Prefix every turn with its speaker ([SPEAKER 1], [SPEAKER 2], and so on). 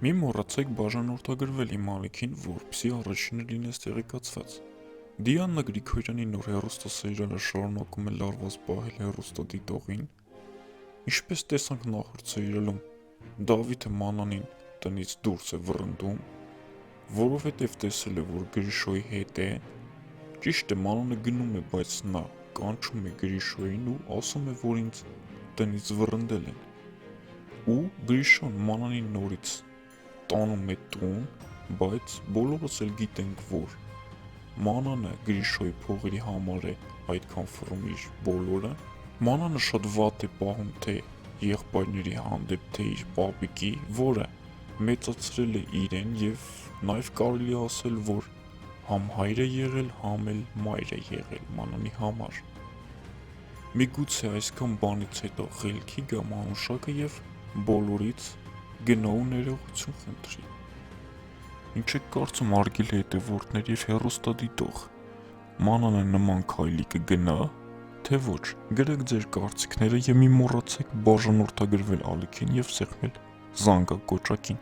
[SPEAKER 1] Մի մոռացեք բաժանորդագրվել իմ ալիքին, որպեսզի առաջինը լինես տեղեկացված։ Դիանա Գրիգորյանի նոր հեռուստասերիալը շարունակում է լարված պահել հեռուստադիտողին։ Ինչպես տեսանք նախորդ սերիալում, Դավիթը Մանանին տնից դուրս է վռնդում, որովհետև տեսել է, որ Գրիշոյի հետ է։ Ճիշտ է, Մանանը գնում է, բայց նա կանչում է Գրիշոյին ու ասում է, որ ինձ տնից վռնդել են։ Ու Գրիշոն Մանանին նորից տանում է տուն, բայց բոլորս էլ գիտենք, որ Մանանը Գրիշոյի փողերի համար է այդքան ֆռում իր բոլորը։ Մանանը շատ վատ է պահում թե եղբայրների հանդեպ, թե իր պապիկի, որը մեծացրել է իրեն և նաև կարելի է ասել, որ համ հայր է եղել, համ էլ մայր է եղել Մանանի համար։ Միգուցե այսքան բանից հետո խելքի գա Մանուշակը և բոլորից գնա ու ներողություն խնդրի։ Ինչ եք կարծում արգելի հետևորդներ և հեռուստադիտող, Մանանը նման քայլի կգնա, թե ոչ, գրեք ձեր կարծիքները և մի մոռացեք բաժանորդագրվել ալիքին և սեղմել զանգակոճակին։